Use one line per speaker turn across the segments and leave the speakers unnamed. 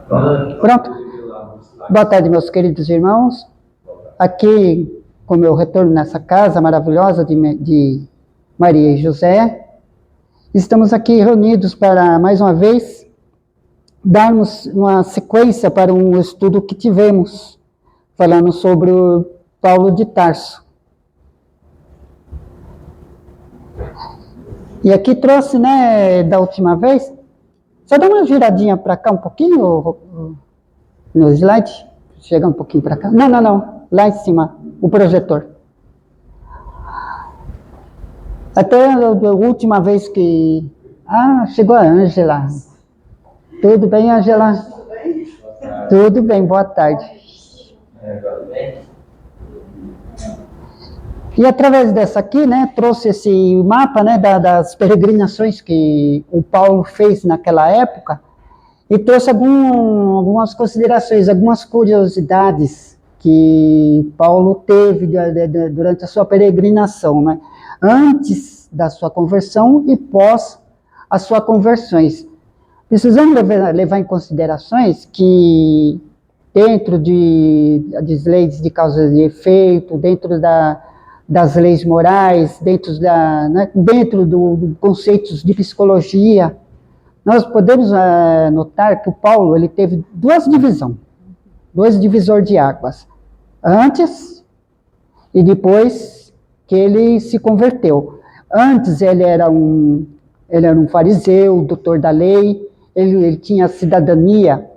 Pronto. Boa tarde, meus queridos irmãos. Aqui, com meu retorno nessa casa maravilhosa de Maria e José, estamos aqui reunidos para, mais uma vez, darmos uma sequência para um estudo que tivemos, falando sobre o Paulo de Tarso. E aqui trouxe, né, da última vez, só dá uma giradinha para cá um pouquinho, no slide, chega um pouquinho para cá. Não, lá em cima, o projetor. Até a última vez que... Ah, chegou a Ângela. Tudo bem, Ângela? Tudo bem, boa tarde. E através dessa aqui, né, trouxe esse mapa, né, das peregrinações que o Paulo fez naquela época, e trouxe algumas considerações, algumas curiosidades que Paulo teve durante a sua peregrinação, né, antes da sua conversão e pós a sua conversões. Precisamos levar em considerações que dentro das leis de causa e efeito, dentro das leis morais, dentro do conceitos de psicologia, nós podemos notar que o Paulo ele teve dois divisores de águas, antes e depois que ele se converteu. Antes ele era um fariseu, doutor da lei, ele tinha cidadania,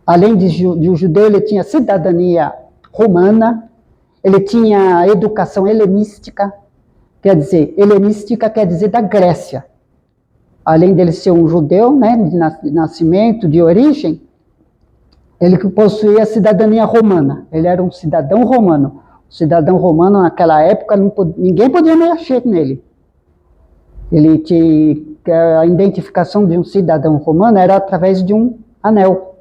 além de um judeu, ele tinha cidadania romana, ele tinha educação helenística quer dizer da Grécia. Além dele ser um judeu, né, de nascimento, de origem, ele possuía a cidadania romana. Ele era um cidadão romano. O cidadão romano, naquela época, ninguém podia mexer nele. A identificação de um cidadão romano era através de um anel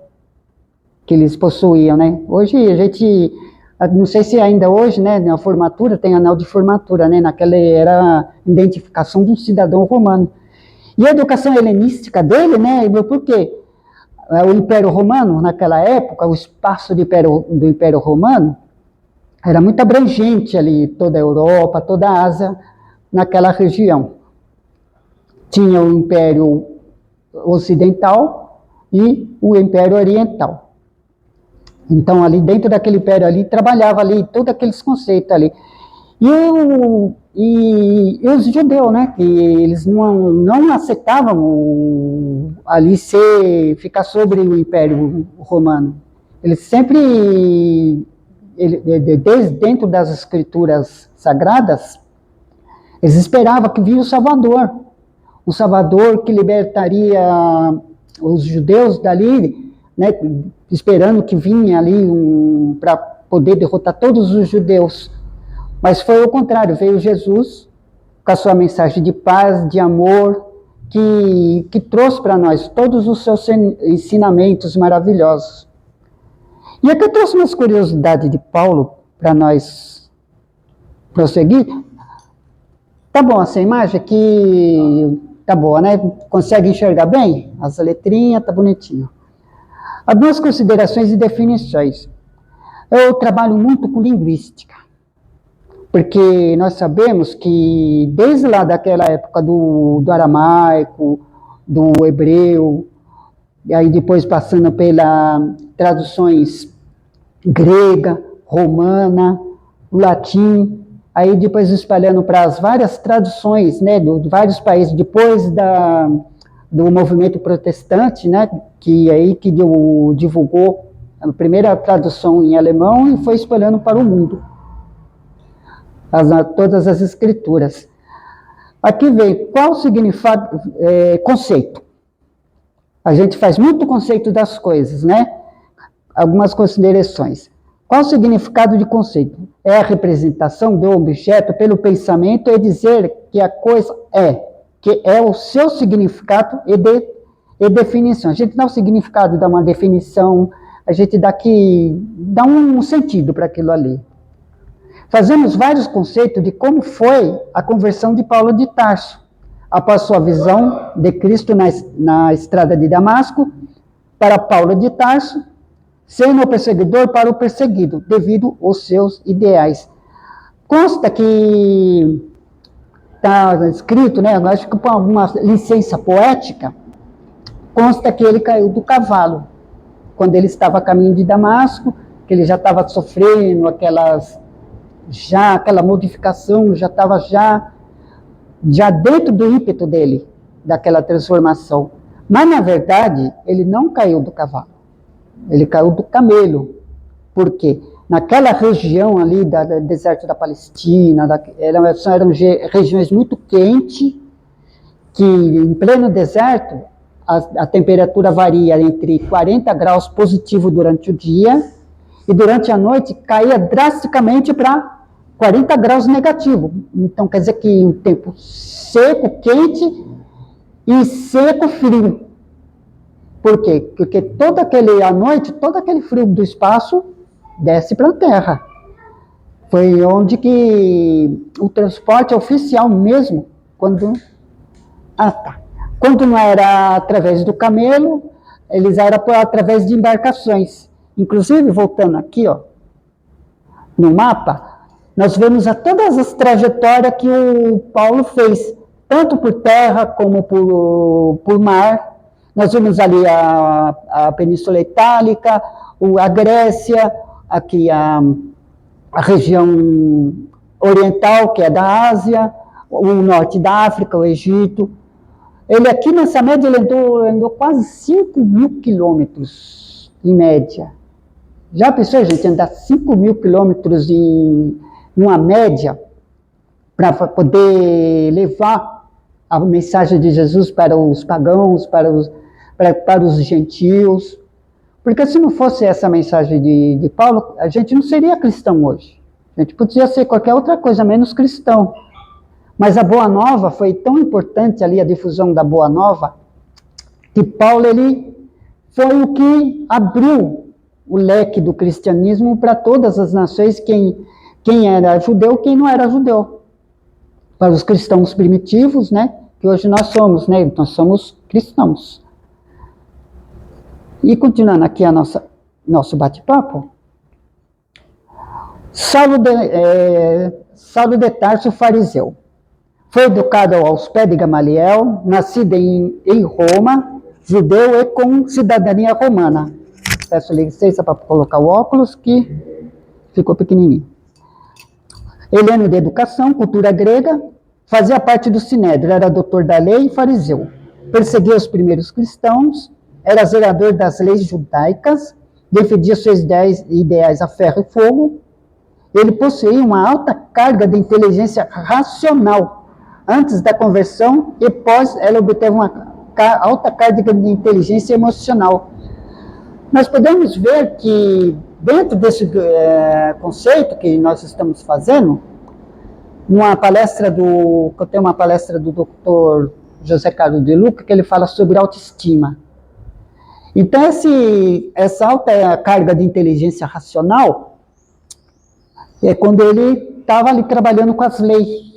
que eles possuíam, né? Hoje a gente, não sei se ainda hoje, né, na formatura, tem anel de formatura, né? Naquela era a identificação de um cidadão romano. E a educação helenística dele, né, por quê? O Império Romano, naquela época, o espaço do Império Romano era muito abrangente ali, toda a Europa, toda a Ásia, naquela região. Tinha o Império Ocidental e o Império Oriental. Então, ali dentro daquele império ali, trabalhava ali todos aqueles conceitos ali. E os judeus, né, que eles não aceitavam ali ficar sobre o Império Romano. Eles sempre, desde dentro das escrituras sagradas, eles esperavam que vinha o Salvador que libertaria os judeus dali, né, esperando que vinha ali para poder derrotar todos os judeus. Mas foi o contrário, veio Jesus com a sua mensagem de paz, de amor, que trouxe para nós todos os seus ensinamentos maravilhosos. E aqui eu trouxe umas curiosidades de Paulo para nós prosseguir. Tá bom essa imagem aqui? Tá boa, né? Consegue enxergar bem? As letrinhas, tá bonitinho. Algumas considerações e definições. Eu trabalho muito com linguística, porque nós sabemos que desde lá daquela época do aramaico, do hebreu, e aí depois passando pelas traduções grega, romana, latim, aí depois espalhando para as várias traduções, né, de vários países, depois do movimento protestante, né, que divulgou a primeira tradução em alemão e foi espalhando para o mundo. Todas as escrituras. Aqui vem qual o significado, conceito. A gente faz muito conceito das coisas, né? Algumas considerações. Qual o significado de conceito? É a representação do objeto pelo pensamento e dizer que a coisa que é o seu significado e definição. A gente dá um significado, dá uma definição, a gente dá um sentido para aquilo ali. Fazemos vários conceitos de como foi a conversão de Paulo de Tarso, após sua visão de Cristo na estrada de Damasco, para Paulo de Tarso, sendo o perseguidor para o perseguido, devido aos seus ideais. Consta que está escrito, né, acho que com alguma licença poética, consta que ele caiu do cavalo, quando ele estava a caminho de Damasco, que ele já estava sofrendo aquela modificação, já estava já dentro do ímpeto dele, daquela transformação. Mas, na verdade, ele não caiu do cavalo, ele caiu do camelo. Por quê? Naquela região ali do deserto da Palestina, eram regiões muito quentes, que em pleno deserto, a temperatura varia entre 40 graus positivo durante o dia, e durante a noite caía drasticamente para 40 graus negativo. Então, quer dizer que um tempo seco, quente e seco, frio. Por quê? Porque à noite, todo aquele frio do espaço desce para a Terra. Foi onde que o transporte oficial mesmo, quando não era através do camelo, eles eram através de embarcações. Inclusive, voltando aqui, ó, no mapa, nós vemos todas as trajetórias que o Paulo fez, tanto por terra como por mar. Nós vemos ali a Península Itálica, a Grécia, aqui a região oriental, que é da Ásia, o norte da África, o Egito. Ele aqui nessa média, ele andou quase 5.000 quilômetros, em média. Já pensou, gente, andar 5.000 quilômetros em uma média para poder levar a mensagem de Jesus para os pagãos, para os gentios? Porque se não fosse essa mensagem de Paulo, a gente não seria cristão hoje. A gente podia ser qualquer outra coisa, menos cristão. Mas a Boa Nova foi tão importante ali, a difusão da Boa Nova, que Paulo ele foi o que abriu o leque do cristianismo para todas as nações, quem era judeu, quem não era judeu. Para os cristãos primitivos, né, que hoje nós somos, né, nós somos cristãos. E continuando aqui nosso bate-papo, Saulo de Tarso, fariseu. Foi educado aos pés de Gamaliel, nascido em Roma, judeu e com cidadania romana. Peço licença para colocar o óculos, que ficou pequenininho. Heleno de educação, cultura grega, fazia parte do Sinédrio, era doutor da lei e fariseu. Perseguia os primeiros cristãos, era zelador das leis judaicas, defendia seus ideais a ferro e fogo. Ele possuía uma alta carga de inteligência racional. Antes da conversão e pós, ela obteve uma alta carga de inteligência emocional. Nós podemos ver que, dentro desse conceito que nós estamos fazendo, eu tenho uma palestra do Dr. José Carlos de Luca, que ele fala sobre autoestima. Então, essa alta carga de inteligência racional é quando ele estava ali trabalhando com as leis.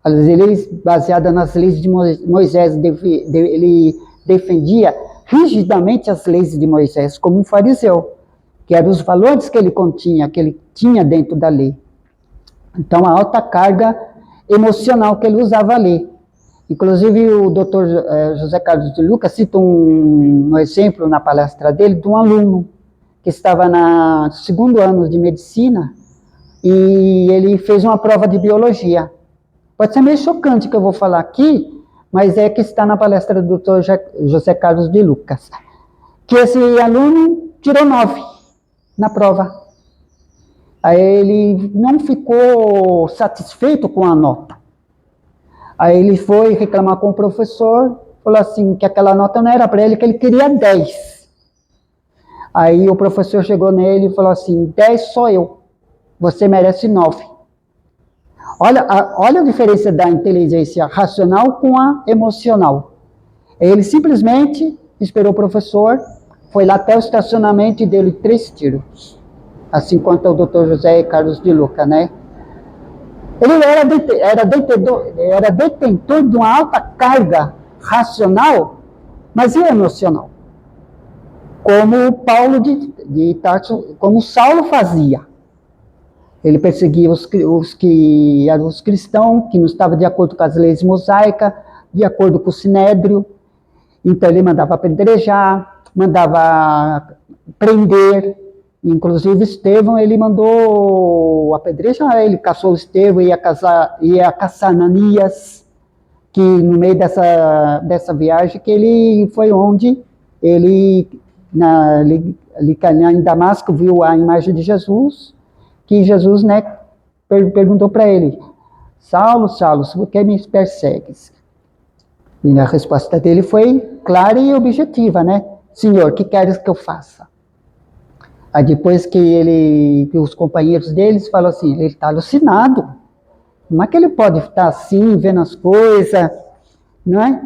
As leis baseadas nas leis de Moisés. Ele defendia rigidamente as leis de Moisés, como um fariseu, que eram os valores que ele continha, que ele tinha dentro da lei. Então, a alta carga emocional que ele usava ali. Inclusive, o doutor José Carlos de Luca cita um exemplo na palestra dele de um aluno que estava no segundo ano de medicina e ele fez uma prova de biologia. Pode ser meio chocante o que eu vou falar aqui, mas é que está na palestra do doutor José Carlos de Lucas, que esse aluno tirou 9 na prova. Aí ele não ficou satisfeito com a nota. Aí ele foi reclamar com o professor, falou assim, que aquela nota não era para ele, que ele queria 10. Aí o professor chegou nele e falou assim, 10 só eu, você merece 9. Olha a diferença da inteligência racional com a emocional. Ele simplesmente esperou o professor, foi lá até o estacionamento e deu-lhe 3 tiros. Assim quanto o Dr. José Carlos de Luca, né? Ele era detentor de uma alta carga racional, mas e emocional? como Paulo de Tarso, como Saulo fazia. Ele perseguia os que eram os cristãos, que não estavam de acordo com as leis mosaicas, de acordo com o Sinédrio. Então ele mandava apedrejar, mandava prender. Inclusive Estevão, ele mandou apedrejar, ele caçou Estevão, ia caçar Ananias, que no meio dessa viagem, que ele foi onde ele em Damasco, viu a imagem de Jesus, que Jesus, né, perguntou para ele, Saulo, Saulo, por que me persegues? E a resposta dele foi clara e objetiva, né? Senhor, o que queres que eu faça? Aí depois que os companheiros deles falam assim, ele está alucinado. Como é que ele pode estar assim, vendo as coisas, não é?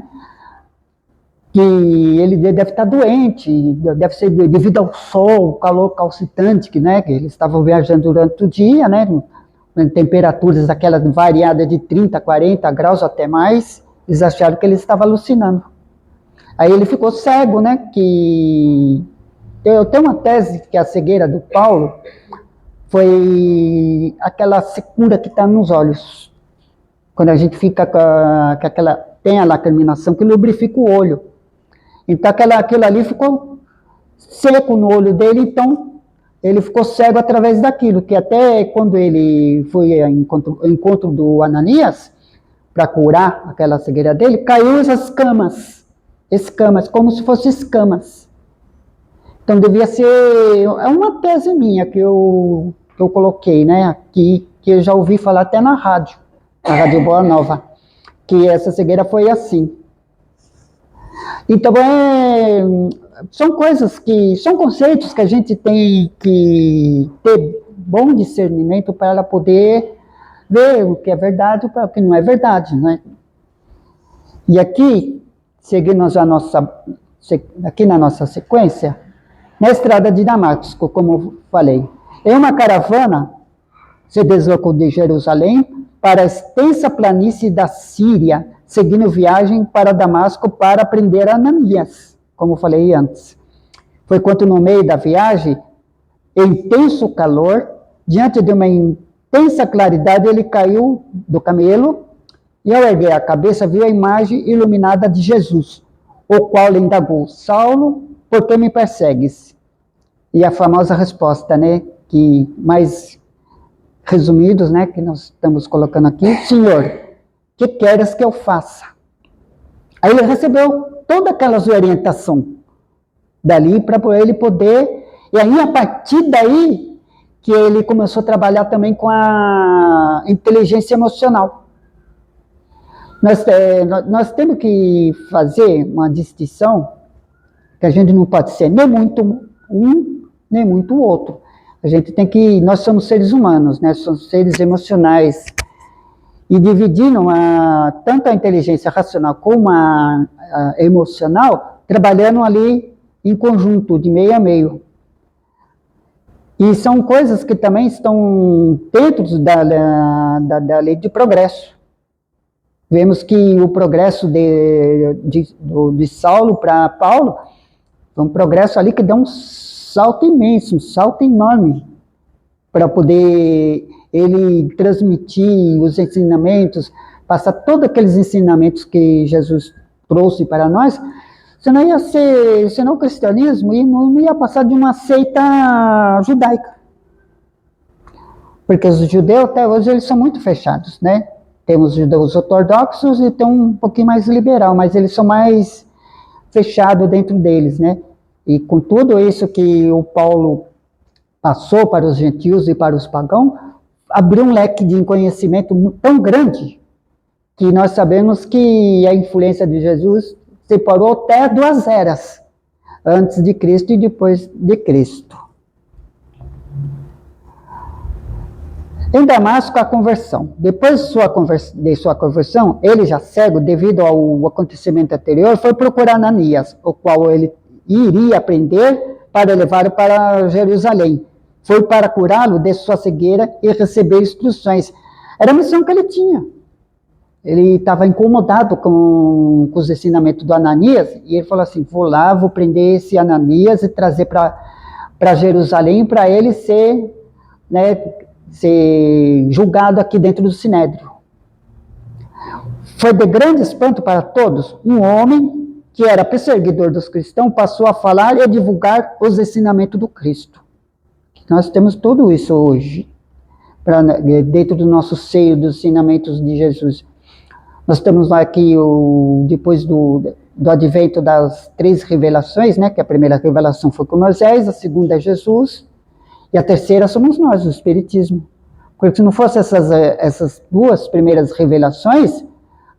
Que ele deve estar doente, deve ser devido ao sol, o calor calcitante, né? Que eles estavam viajando durante o dia, né? Em temperaturas aquelas variadas de 30, 40 graus até mais, eles acharam que ele estava alucinando. Aí ele ficou cego, né? Que eu tenho uma tese que a cegueira do Paulo foi aquela secura que está nos olhos. Quando a gente fica com aquela, tem a lacriminação que lubrifica o olho. Então aquilo ali ficou seco no olho dele, então ele ficou cego através daquilo, que até quando ele foi ao encontro do Ananias, para curar aquela cegueira dele, caiu essas escamas, como se fossem escamas. Então devia ser, é uma tese minha que eu coloquei, né, aqui, que eu já ouvi falar até na Rádio Boa Nova, que essa cegueira foi assim. Então, são coisas são conceitos que a gente tem que ter bom discernimento para poder ver o que é verdade e o que não é verdade, né? E aqui, seguindo aqui na nossa sequência, na estrada de Damasco, como eu falei, em uma caravana se deslocou de Jerusalém para a extensa planície da Síria, seguindo viagem para Damasco para prender Ananias, como falei antes. Foi quando no meio da viagem, em intenso calor, diante de uma intensa claridade, ele caiu do camelo e ao erguer a cabeça viu a imagem iluminada de Jesus, o qual lhe indagou, Saulo, por que me persegues? E a famosa resposta, né, que mais resumidos, né, que nós estamos colocando aqui, Senhor, o que queres que eu faça? Aí ele recebeu toda aquela orientação dali para ele poder, e aí a partir daí que ele começou a trabalhar também com a inteligência emocional. Nós temos que fazer uma distinção, que a gente não pode ser nem muito um, nem muito o outro. A gente tem que, nós somos seres humanos, né? Somos seres emocionais. E dividindo tanto a inteligência racional como a emocional, trabalhando ali em conjunto, de meio a meio. E são coisas que também estão dentro da lei de progresso. Vemos que o progresso de Saulo para Paulo foi um progresso ali que dá um salto imenso, um salto enorme, para poder ele transmitir os ensinamentos, passar todos aqueles ensinamentos que Jesus trouxe para nós, senão o cristianismo não ia passar de uma seita judaica. Porque os judeus até hoje eles são muito fechados, né? Temos os judeus ortodoxos e tem um pouquinho mais liberal, mas eles são mais fechados dentro deles, né? E com tudo isso que o Paulo passou para os gentios e para os pagãos, abriu um leque de conhecimento tão grande que nós sabemos que a influência de Jesus separou até 2 eras, antes de Cristo e depois de Cristo. Em Damasco, a conversão. Depois de sua conversão, ele já cego, devido ao acontecimento anterior, foi procurar Ananias, o qual ele iria prender para levá-lo para Jerusalém. Foi para curá-lo de sua cegueira e receber instruções. Era a missão que ele tinha. ele estava incomodado com os ensinamentos do Ananias, e ele falou assim, vou lá, vou prender esse Ananias e trazer para Jerusalém, para ele ser, né, ser julgado aqui dentro do Sinédrio. Foi de grande espanto para todos. Um homem que era perseguidor dos cristãos passou a falar e a divulgar os ensinamentos do Cristo. Nós temos tudo isso hoje, dentro do nosso seio dos ensinamentos de Jesus. Nós temos aqui, depois do advento das 3 revelações, né, que a primeira revelação foi com Moisés, a segunda é Jesus, e a terceira somos nós, o Espiritismo. Porque se não fossem essas 2 primeiras revelações,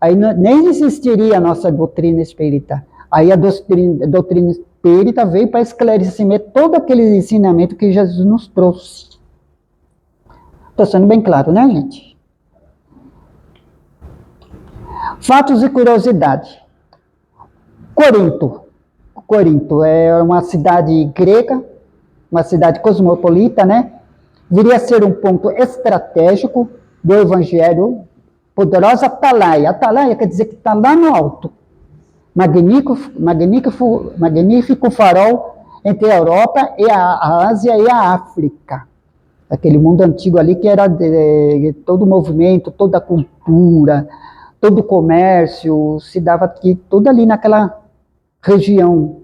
aí nem existiria a nossa doutrina espírita. Aí a doutrina espírita veio para esclarecer todo aquele ensinamento que Jesus nos trouxe. Estou sendo bem claro, né, gente? Fatos e curiosidade. Corinto é uma cidade grega, uma cidade cosmopolita, né? Viria a ser um ponto estratégico do Evangelho. Poderosa Atalaia. Atalaia quer dizer que está lá no alto. Magnífico farol entre a Europa e a Ásia e a África. Aquele mundo antigo ali que era todo o movimento, toda a cultura, todo o comércio, se dava aqui, tudo ali naquela região.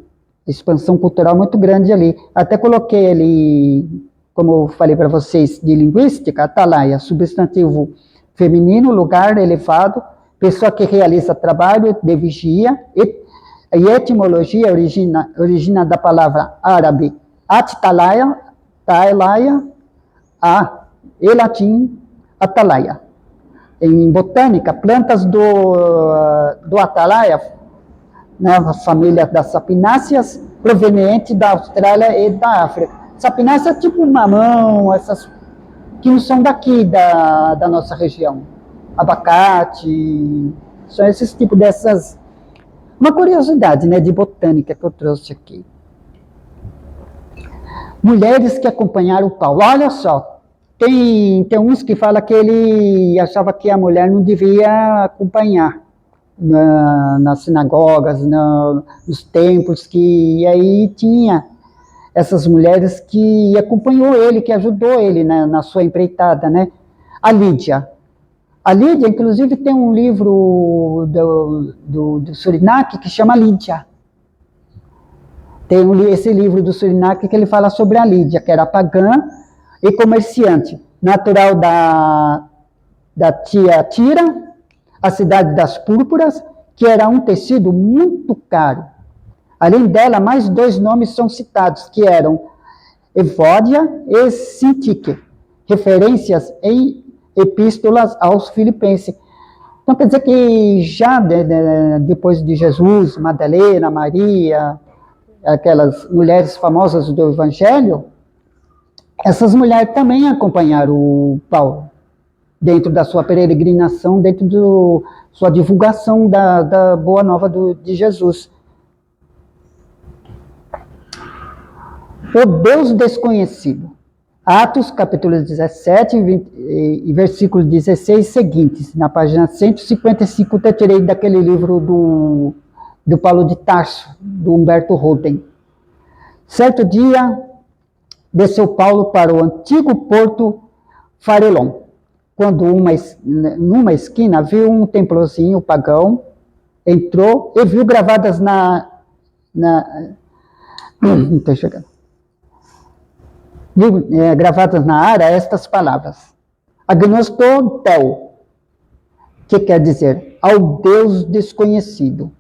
Expansão cultural muito grande ali. Até coloquei ali, como eu falei para vocês, de linguística, Atalaia, substantivo feminino, lugar elevado, pessoa que realiza trabalho de vigia, e etimologia origina da palavra árabe at-talaia, e latim atalaia. Em botânica, plantas do atalaia, né, a família das sapináceas, proveniente da Austrália e da África. Sapinácea é tipo mamão, essas que não são daqui da nossa região. Abacate, são esses tipos dessas... Uma curiosidade, né, de botânica que eu trouxe aqui. Mulheres que acompanharam Paulo. Olha só, tem uns que falam que ele achava que a mulher não devia acompanhar nas sinagogas, nos templos, e aí tinha essas mulheres que acompanhou ele, que ajudou ele na sua empreitada, né? A Lídia, inclusive, tem um livro do Surinac que chama Lídia. Tem esse livro do Surinac que ele fala sobre a Lídia, que era pagã e comerciante, natural da Tiatira, a cidade das púrpuras, que era um tecido muito caro. Além dela, mais 2 nomes são citados, que eram Evódia e Sintique, referências em epístolas aos Filipenses. Então, quer dizer que já depois de Jesus, Madalena, Maria, aquelas mulheres famosas do Evangelho, essas mulheres também acompanharam o Paulo dentro da sua peregrinação, dentro da sua divulgação da Boa Nova de Jesus. O Deus desconhecido. Atos, capítulo 17, e versículos 16 seguintes, na página 155, eu tirei daquele livro do Paulo de Tarso, do Humberto Roden. Certo dia, desceu Paulo para o antigo porto Farelon, quando numa esquina viu um templozinho pagão, entrou e viu gravadas não estou chegando. Viu gravadas na área estas palavras: Agnostou Tel, que quer dizer ao Deus desconhecido.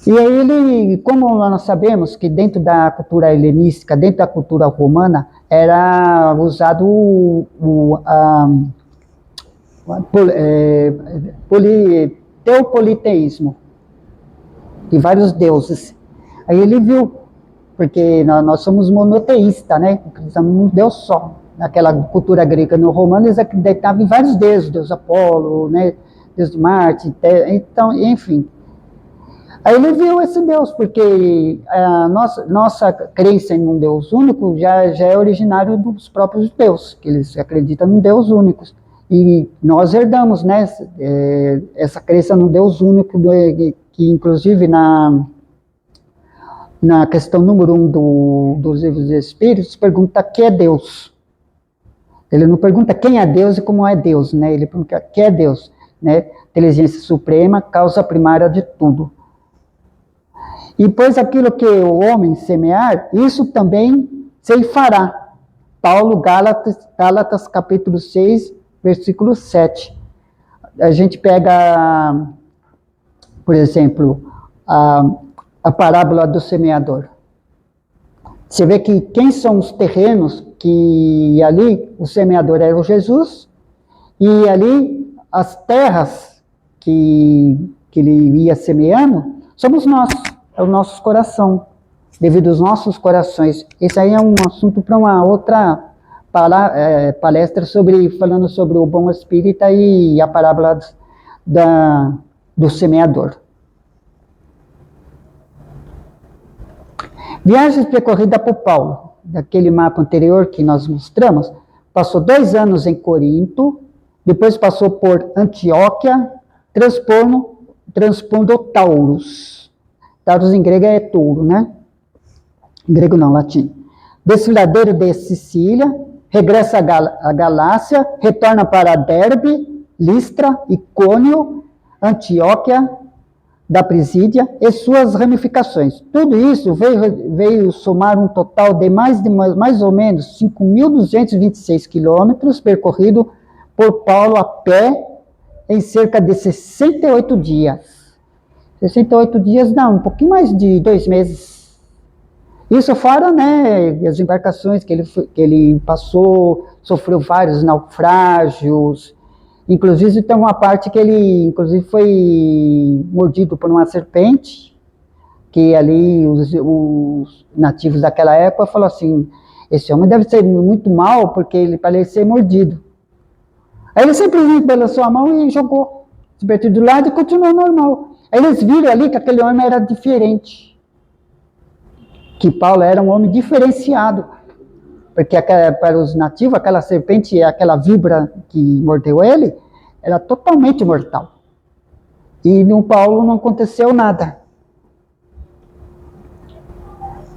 E aí ele, como nós sabemos que dentro da cultura helenística, dentro da cultura romana, era usado teopoliteísmo, de vários deuses. Aí ele viu, porque nós somos monoteístas, né? Acreditamos num Deus só. Naquela cultura grega no romano, eles acreditavam em vários deuses, Deus Apolo, né? Deus de Marte, então, enfim. Aí ele viu esse Deus, porque a nossa crença em um Deus único já é originário dos próprios deuses, que eles acreditam num Deus único. E nós herdamos, né, essa crença no Deus único, que inclusive na questão número 1 dos livros dos Espíritos, pergunta que é Deus. Ele não pergunta quem é Deus e como é Deus, né? Ele pergunta que é Deus, né? Inteligência suprema, causa primária de tudo. E pois aquilo que o homem semear, isso também ceifará. Paulo, Gálatas capítulo 6, versículo 7. A gente pega, por exemplo, a parábola do semeador. Você vê que quem são os terrenos que ali o semeador era o Jesus, e ali as terras que ele ia semeando somos nós, é o nosso coração, devido aos nossos corações. Esse aí é um assunto para uma outra palestra falando sobre o bom espírita e a parábola do semeador. Viagens percorrida por Paulo, daquele mapa anterior que nós mostramos, passou 2 anos em Corinto, depois passou por Antioquia, transpondo Taurus. Taurus em grego é touro, né? Em grego não, latim. Desfiladeiro de Sicília, regressa a Galácia, retorna para Derbe, Listra, Icônio, Antioquia, da Presídia e suas ramificações. Tudo isso veio somar um total de mais ou menos 5.226 quilômetros percorrido por Paulo a pé em cerca de 68 dias. 68 dias, não, um pouquinho mais de 2 meses. Isso fora, né, as embarcações que ele passou, sofreu vários naufrágios. Inclusive, tem uma parte que ele, inclusive, foi mordido por uma serpente, que ali os nativos daquela época falaram assim, esse homem deve ser muito mal, porque ele parece ser mordido. Aí ele simplesmente balançou a mão e jogou, se divertiu do lado e continuou normal. Aí eles viram ali que aquele homem era diferente, que Paulo era um homem diferenciado, porque para os nativos, aquela serpente, aquela víbora que mordeu ele, era totalmente mortal. E no Paulo não aconteceu nada.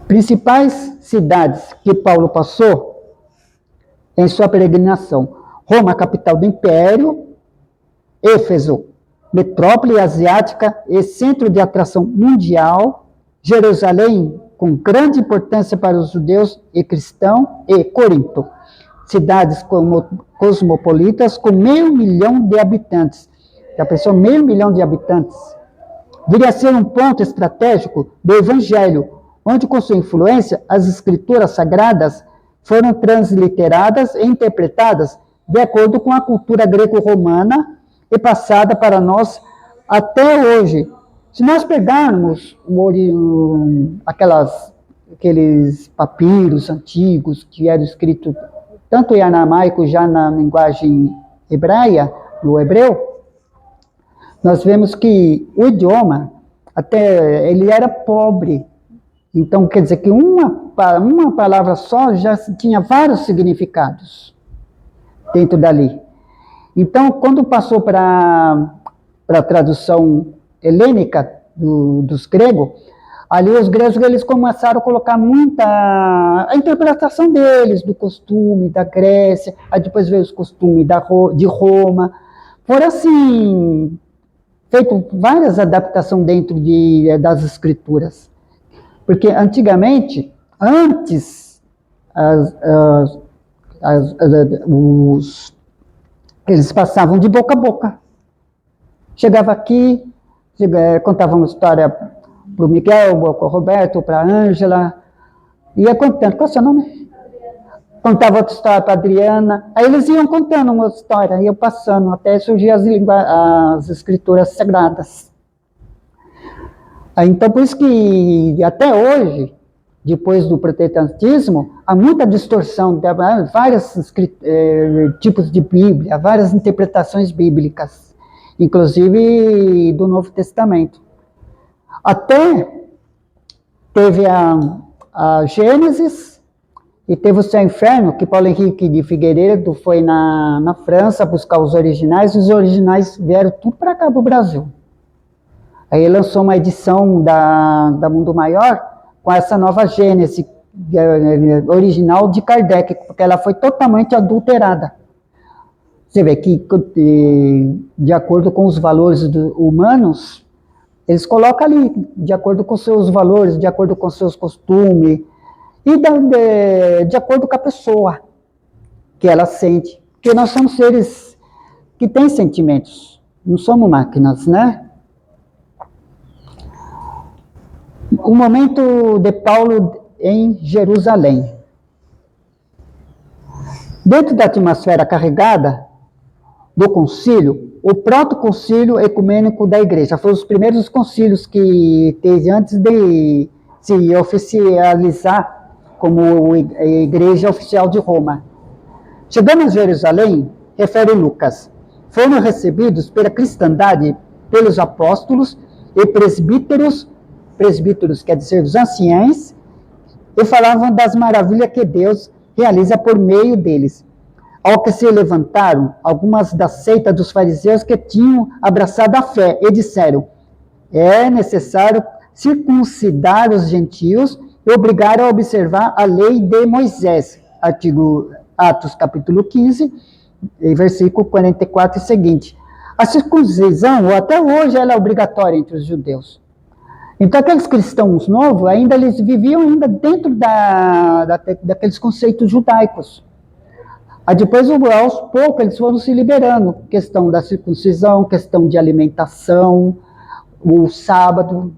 Principais cidades que Paulo passou em sua peregrinação: Roma, capital do Império; Éfeso, metrópole asiática e centro de atração mundial; Jerusalém, com grande importância para os judeus e cristãos; e Corinto, cidades cosmopolitas com 500 mil de habitantes. Já pensou, 500 mil de habitantes? Viria a ser um ponto estratégico do Evangelho, onde com sua influência as escrituras sagradas foram transliteradas e interpretadas de acordo com a cultura greco-romana e passada para nós até hoje. Se nós pegarmos aqueles papiros antigos que eram escritos tanto em aramaico, já na linguagem hebraia, no hebreu, nós vemos que o idioma, até ele era pobre. Então, quer dizer que uma palavra só já tinha vários significados dentro dali. Então, quando passou para a tradução helênica dos gregos, ali os gregos eles começaram a colocar a interpretação deles, do costume da Grécia, aí depois veio os costumes de Roma. Foram assim, feito várias adaptações dentro das escrituras. Porque antigamente, antes, eles passavam de boca a boca. Chegava aqui, contava uma história para o Miguel, para o Roberto, para a Ângela, ia contando. Qual é o seu nome? Contava outra história para a Adriana. Aí eles iam contando uma história, iam passando, até surgir as escrituras sagradas. Então, por isso que até hoje, depois do protestantismo, há muita distorção, vários tipos de Bíblia, várias interpretações bíblicas, inclusive do Novo Testamento. Até teve a Gênesis, E teve o Céu e Inferno, que Paulo Henrique de Figueiredo foi na França buscar os originais vieram tudo para cá, para o Brasil. Aí ele lançou uma edição da Mundo Maior com essa nova Gênese original de Kardec, porque ela foi totalmente adulterada. Você vê que, de acordo com os valores humanos, eles colocam ali, de acordo com seus valores, de acordo com seus costumes, e de acordo com a pessoa que ela sente. Porque nós somos seres que têm sentimentos, não somos máquinas, né? O momento de Paulo em Jerusalém. Dentro da atmosfera carregada do concílio, o proto-concílio ecumênico da igreja, foram os primeiros concílios que teve antes de se oficializar como a igreja oficial de Roma. Chegando a Jerusalém, refere Lucas, foram recebidos pela cristandade, pelos apóstolos e presbíteros quer dizer os anciães, e falavam das maravilhas que Deus realiza por meio deles. Ao que se levantaram algumas da seita dos fariseus que tinham abraçado a fé e disseram, é necessário circuncidar os gentios e obrigar a observar a lei de Moisés. Atos capítulo 15, versículo 44 e seguinte. A circuncisão, até hoje, ela é obrigatória entre os judeus. Então, aqueles cristãos novos, ainda eles viviam ainda dentro daqueles conceitos judaicos. Aí depois, aos poucos, eles foram se liberando. Questão da circuncisão, questão de alimentação, o sábado,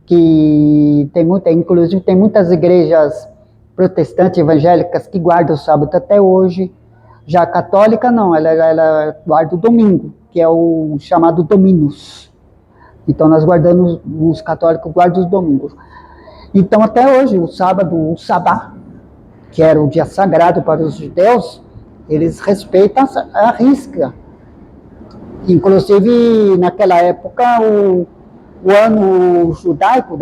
que inclusive tem muitas igrejas protestantes evangélicas que guardam o sábado até hoje. Já a católica não, ela guarda o domingo, que é o chamado Dominus. Então nós guardamos, os católicos guardam os domingos. Então até hoje, o sábado, o sabá, que era o dia sagrado para os judeus, eles respeitam a risca. Inclusive, naquela época, o ano judaico,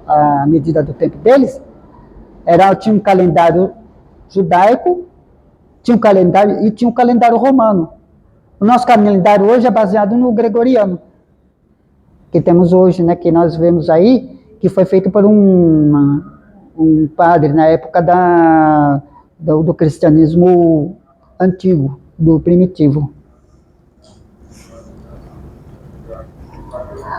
a medida do tempo deles, tinha um calendário judaico, tinha um calendário romano. O nosso calendário hoje é baseado no gregoriano, que temos hoje, né, que nós vemos aí, que foi feito por um padre na época do cristianismo antigo, do primitivo.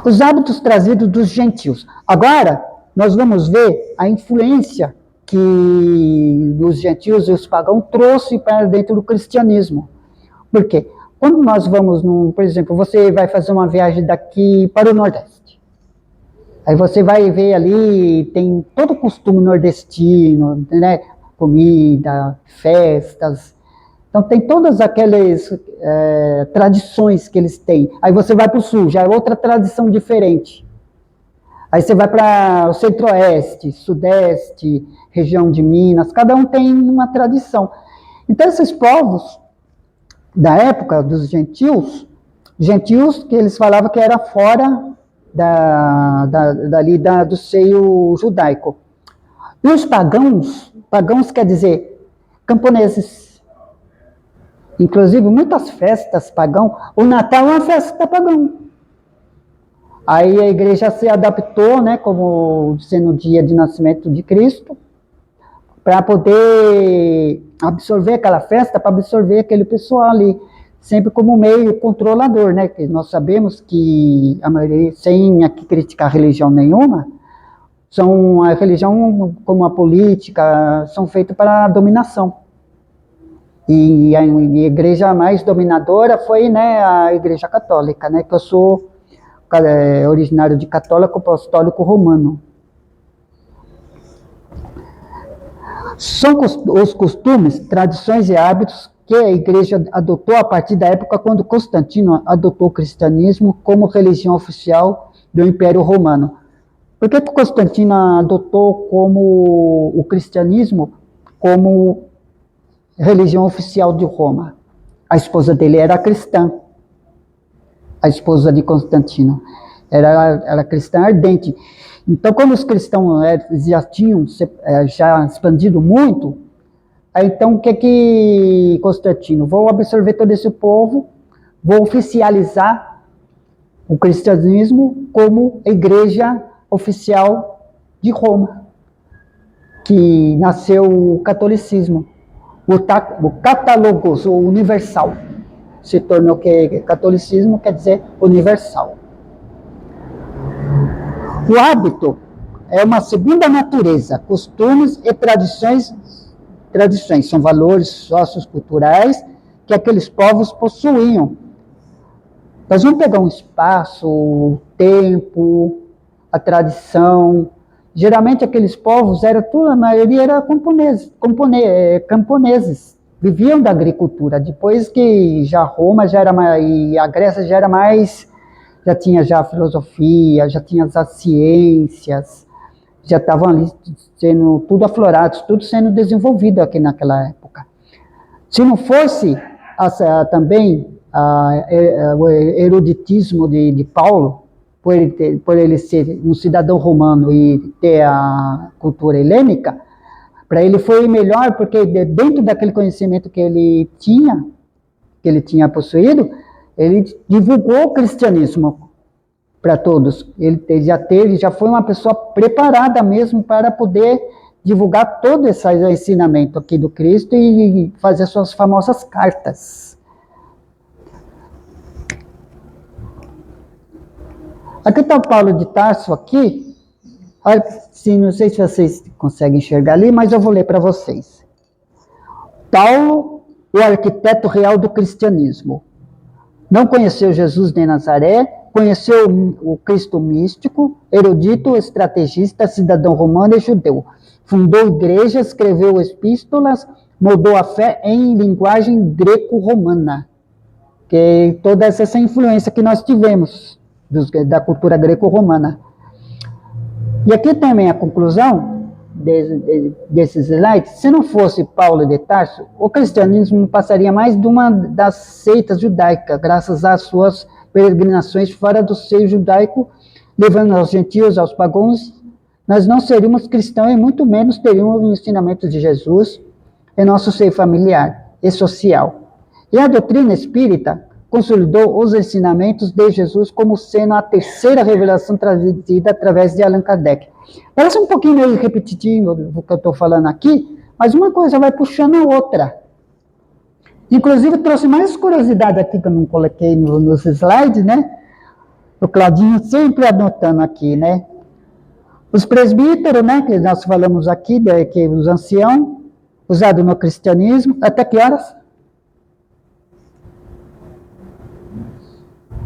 Os hábitos trazidos dos gentios. Agora, nós vamos ver a influência que os gentios e os pagãos trouxe para dentro do cristianismo. Por quê? Quando nós vamos, por exemplo, você vai fazer uma viagem daqui para o Nordeste. Aí você vai ver ali, tem todo o costume nordestino, né? Comida, festas. Então tem todas aquelas tradições que eles têm. Aí você vai para o Sul, já é outra tradição diferente. Aí você vai para o Centro-Oeste, Sudeste, região de Minas, cada um tem uma tradição. Então esses povos da época dos gentios que eles falavam que era fora do seio judaico. E os pagãos quer dizer camponeses. Inclusive, muitas festas pagãs, o Natal é uma festa pagã. Aí a igreja se adaptou, né, como sendo o dia de nascimento de Cristo, para poder absorver aquela festa, para absorver aquele pessoal ali, sempre como meio controlador, né, que nós sabemos que a maioria, sem aqui criticar religião nenhuma, a religião como a política, são feitas para a dominação. E a igreja mais dominadora foi, né, a igreja católica, né, que eu sou originário de católico apostólico romano. São os costumes, tradições e hábitos que a igreja adotou a partir da época quando Constantino adotou o cristianismo como religião oficial do Império Romano. Por que Constantino adotou como o cristianismo como religião oficial de Roma? A esposa dele era cristã. A esposa de Constantino era cristã ardente. Então, como os cristãos já tinham já expandido muito, aí, então, o que Constantino? Vou absorver todo esse povo, vou oficializar o cristianismo como igreja oficial de Roma, que nasceu o catolicismo. O catalogos, o universal, se tornou que catolicismo quer dizer universal. O hábito é uma segunda natureza, costumes e tradições são valores socioculturais que aqueles povos possuíam. Nós vamos pegar um espaço, o tempo, a tradição. Geralmente aqueles povos, a maioria era camponeses, viviam da agricultura. Depois que já Roma já era mais, e a Grécia já era mais, já tinha já a filosofia, já tinha as ciências, já estavam ali sendo tudo aflorados, tudo sendo desenvolvido aqui naquela época. Se não fosse também o eruditismo de Paulo, por ele ser um cidadão romano e ter a cultura helênica, para ele foi melhor, porque dentro daquele conhecimento que ele tinha possuído, ele divulgou o cristianismo para todos. Ele já foi uma pessoa preparada mesmo para poder divulgar todo esse ensinamento aqui do Cristo e fazer suas famosas cartas. Aqui está o Paulo de Tarso aqui. Olha, não sei se vocês conseguem enxergar ali, mas eu vou ler para vocês. Paulo, o arquiteto real do cristianismo. Não conheceu Jesus nem Nazaré, conheceu o Cristo místico, erudito, estrategista, cidadão romano e judeu. Fundou igrejas, escreveu epístolas, moldou a fé em linguagem greco-romana. Que toda essa influência que nós tivemos da cultura greco-romana. E aqui também a conclusão desses slides: se não fosse Paulo de Tarso, o cristianismo passaria mais de uma das seitas judaicas, graças às suas peregrinações fora do seio judaico, levando aos gentios, aos pagãos. Nós não seríamos cristãos e muito menos teríamos o ensinamento de Jesus em nosso seio familiar e social. E a doutrina espírita consolidou os ensinamentos de Jesus como sendo a terceira revelação trazida através de Allan Kardec. Parece um pouquinho meio repetitivo do que eu estou falando aqui, mas uma coisa vai puxando a outra. Inclusive, eu trouxe mais curiosidade aqui que eu não coloquei nos slides, né? O Claudinho sempre anotando aqui, né? Os presbíteros, né, que nós falamos aqui, que os anciãos, usados no cristianismo, até que horas?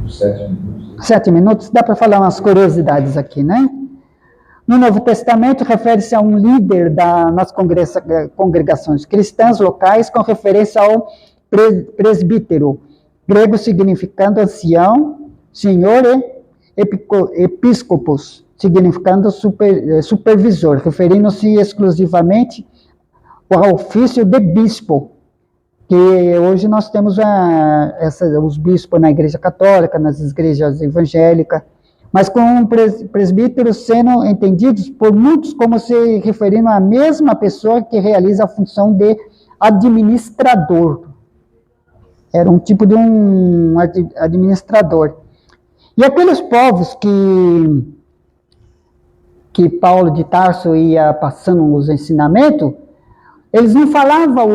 7 minutos.
7 minutos, dá para falar umas curiosidades aqui, né? No Novo Testamento, refere-se a um líder nas congregações cristãs locais, com referência ao presbítero, grego significando ancião, senhor, e episcopos, significando supervisor, referindo-se exclusivamente ao ofício de bispo, que hoje nós temos os bispos na Igreja Católica, nas igrejas evangélicas, mas com presbíteros sendo entendidos por muitos como se referindo à mesma pessoa que realiza a função de administrador. Era um tipo de um administrador. E aqueles povos que Paulo de Tarso ia passando os ensinamentos, eles não falavam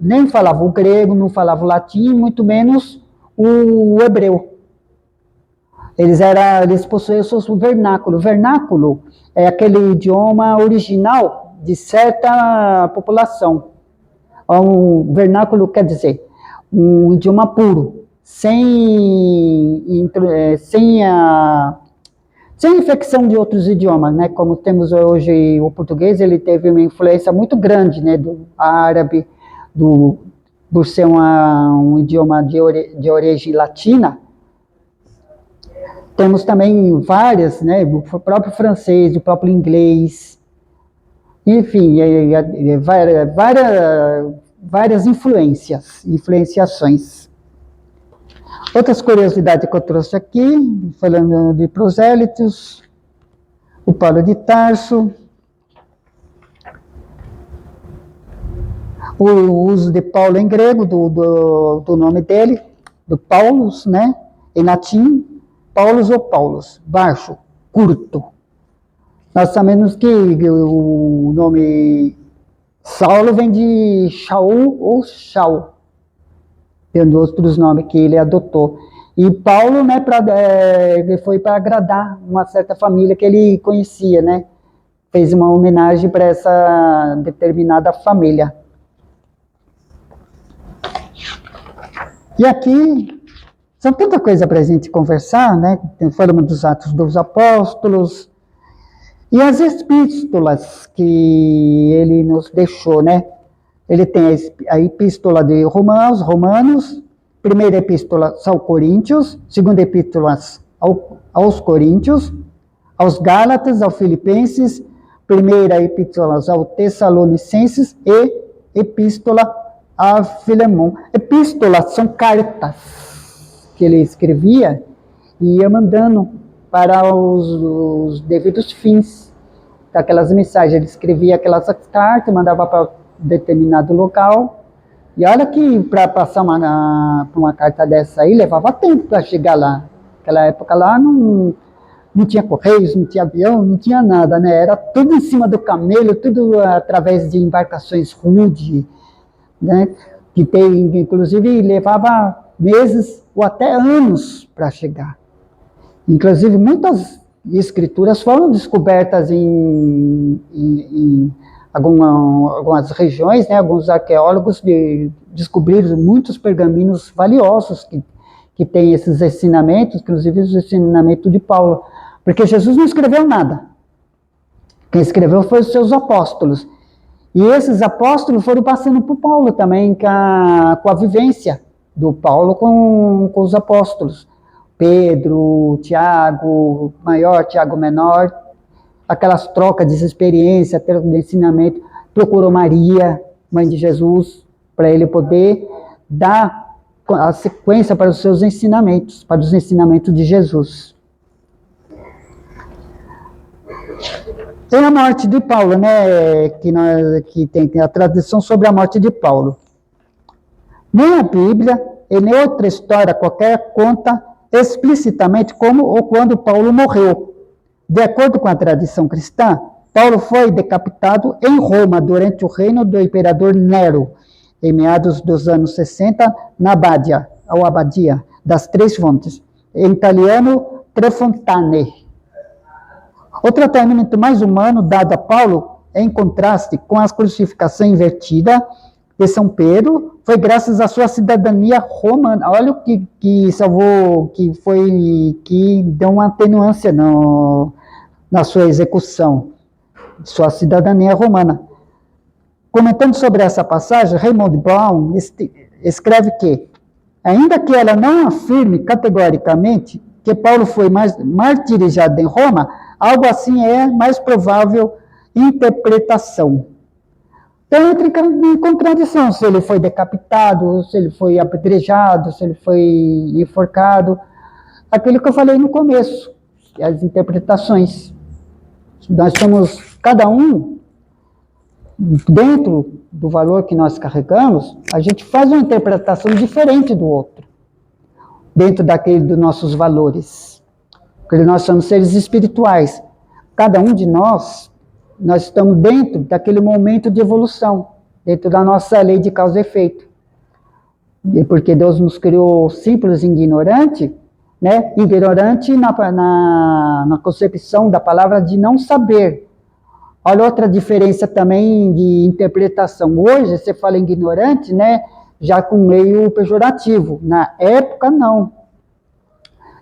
nem falavam o grego, não falavam o latim, muito menos o hebreu. Eles possuíam o seu vernáculo. O vernáculo é aquele idioma original de certa população. Um vernáculo quer dizer um idioma puro, sem infecção de outros idiomas, né? Como temos hoje o português, ele teve uma influência muito grande, né, do árabe, por ser um idioma de origem latina. Temos também várias, né, o próprio francês, o próprio inglês, enfim, várias influenciações. Outras curiosidades que eu trouxe aqui, falando de prosélitos, o Paulo de Tarso, o uso de Paulo em grego, do nome dele, do Paulus, né? Em latim, Paulus ou Paulus, baixo, curto. Nós sabemos que o nome Saulo vem de Shaul ou Shaul, tem outros nomes que ele adotou. E Paulo, né, foi para agradar uma certa família que ele conhecia, né? Fez uma homenagem para essa determinada família. E aqui são tanta coisa para a gente conversar, né? Falamos dos Atos dos Apóstolos e as epístolas que ele nos deixou, né? Ele tem a epístola de Romanos, primeira epístola aos Coríntios, segunda epístola aos Coríntios, aos Gálatas, aos Filipenses, primeira epístola aos Tessalonicenses e epístola a Filemon. Epístolas são cartas que ele escrevia e ia mandando para os devidos fins daquelas mensagens. Ele escrevia aquelas cartas, mandava para determinado local. E olha que para passar uma carta dessa aí, levava tempo para chegar lá. Naquela época lá não tinha correios, não tinha avião, não tinha nada, né? Era tudo em cima do camelo, tudo através de embarcações rudes, né? Que inclusive levava meses ou até anos para chegar. Inclusive muitas escrituras foram descobertas em algumas regiões, né? Alguns arqueólogos descobriram muitos pergaminhos valiosos que têm esses ensinamentos, inclusive os ensinamentos de Paulo, porque Jesus não escreveu nada. Quem escreveu foi os seus apóstolos. E esses apóstolos foram passando por Paulo também, com a vivência do Paulo com os apóstolos. Pedro, Tiago Maior, Tiago Menor, aquelas trocas de experiência, de ensinamento. Procurou Maria, mãe de Jesus, para ele poder dar a sequência para os seus ensinamentos, para os ensinamentos de Jesus. Tem a morte de Paulo, né? Que tem a tradição sobre a morte de Paulo. Nem a Bíblia e nem outra história qualquer conta explicitamente como ou quando Paulo morreu. De acordo com a tradição cristã, Paulo foi decapitado em Roma durante o reino do imperador Nero, em meados dos anos 60, na Abadia das Três Fontes, em italiano Tre Fontane. O tratamento mais humano dado a Paulo, em contraste com a crucificação invertida de São Pedro, foi graças à sua cidadania romana. Olha o que salvou, que deu uma atenuância na sua execução, sua cidadania romana. Comentando sobre essa passagem, Raymond Brown escreve que, ainda que ela não afirme categoricamente que Paulo foi martirizado em Roma, algo assim é mais provável interpretação. Então entra em contradição se ele foi decapitado, se ele foi apedrejado, se ele foi enforcado. Aquilo que eu falei no começo, as interpretações. Nós somos, cada um, dentro do valor que nós carregamos, a gente faz uma interpretação diferente do outro, dentro dos nossos valores. Porque nós somos seres espirituais. Cada um de nós estamos dentro daquele momento de evolução, dentro da nossa lei de causa e efeito. E porque Deus nos criou simples e ignorante, né? Ignorante na concepção da palavra de não saber. Olha outra diferença também de interpretação. Hoje, você fala ignorante, né? Já com meio pejorativo. Na época, não.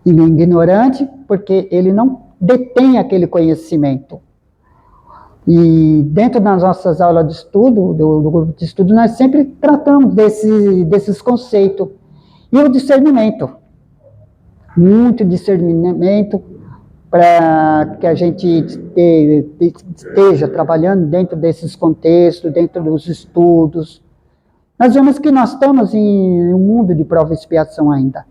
Ignorante porque ele não detém aquele conhecimento. E dentro das nossas aulas de estudo, do grupo de estudo, nós sempre tratamos desses conceitos. E o discernimento. Muito discernimento para que a gente esteja trabalhando dentro desses contextos, dentro dos estudos. Nós vemos que nós estamos em um mundo de prova e expiação ainda.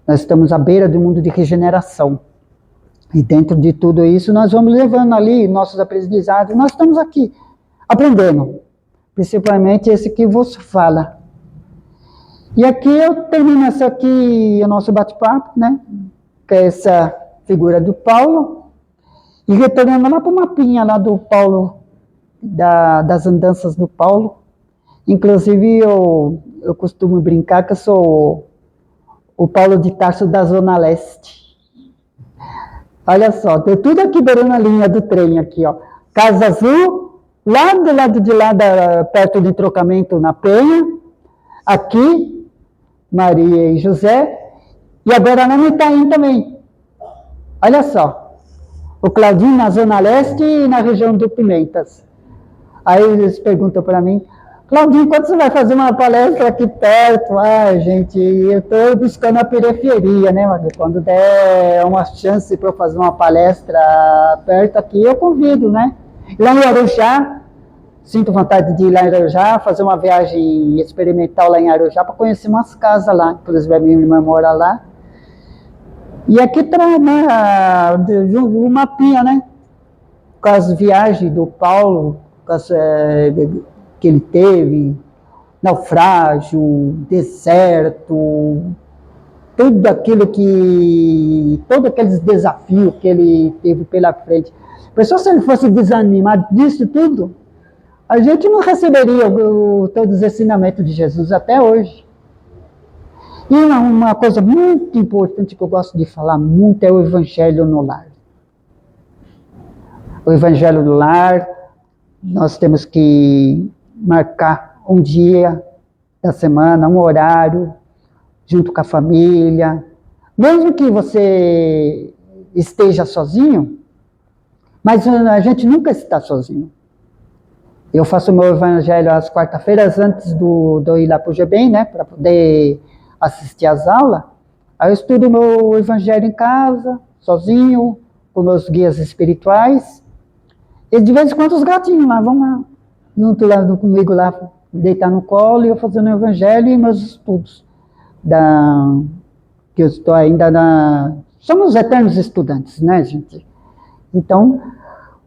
Nós estamos à beira de um mundo de regeneração. E dentro de tudo isso, nós vamos levando ali nossos aprendizados. Nós estamos aqui, aprendendo. Principalmente esse que vos fala. E aqui eu termino o nosso bate-papo, né? Que é essa figura do Paulo. E retornando lá para o mapinha lá do Paulo, das andanças do Paulo. Inclusive, eu costumo brincar que eu sou o Paulo de Tarso da Zona Leste. Olha só, tem tudo aqui beirando a linha do trem aqui, ó. Casa Azul, lá do lado de lá, perto do entrocamento na Penha. Aqui, Maria e José. E agora lá no Itaim também. Olha só. O Claudinho na Zona Leste e na região do Pimentas. Aí eles perguntam para mim, Claudinho, quando você vai fazer uma palestra aqui perto? Ah, gente, eu estou buscando a periferia, né, Maria? Quando der uma chance para eu fazer uma palestra perto aqui, eu convido, né? Lá em Arujá, sinto vontade de ir lá em Arujá, fazer uma viagem experimental lá em Arujá para conhecer umas casas lá, inclusive a minha irmã mora lá. E aqui traz, né, um mapinha, né? Com as viagens do Paulo, com as, que ele teve, naufrágio, deserto, tudo aquilo todos aqueles desafios que ele teve pela frente. Pessoal, se ele fosse desanimado disso tudo, a gente não receberia todos os ensinamentos de Jesus até hoje. E uma coisa muito importante que eu gosto de falar muito é o Evangelho no lar. O Evangelho no lar, nós temos que marcar um dia da semana, um horário, junto com a família. Mesmo que você esteja sozinho, mas a gente nunca está sozinho. Eu faço o meu evangelho às quarta-feiras, antes de eu ir lá para o GBEM, né, para poder assistir às aulas. Aí eu estudo o meu evangelho em casa, sozinho, com meus guias espirituais. E de vez em quando os gatinhos lá vão lá, junto lá comigo lá, deitar no colo e eu fazendo o evangelho e meus estudos. Que eu estou ainda somos eternos estudantes, né, gente? Então,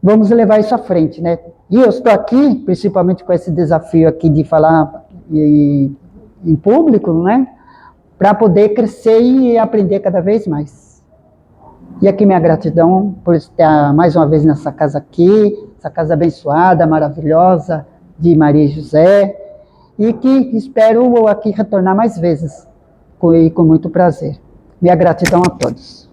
vamos levar isso à frente, né? E eu estou aqui, principalmente com esse desafio aqui de falar em público, né? Para poder crescer e aprender cada vez mais. E aqui minha gratidão por estar mais uma vez nessa casa aqui, essa casa abençoada, maravilhosa, de Maria e José, e que espero aqui retornar mais vezes, com muito prazer. Minha gratidão a todos.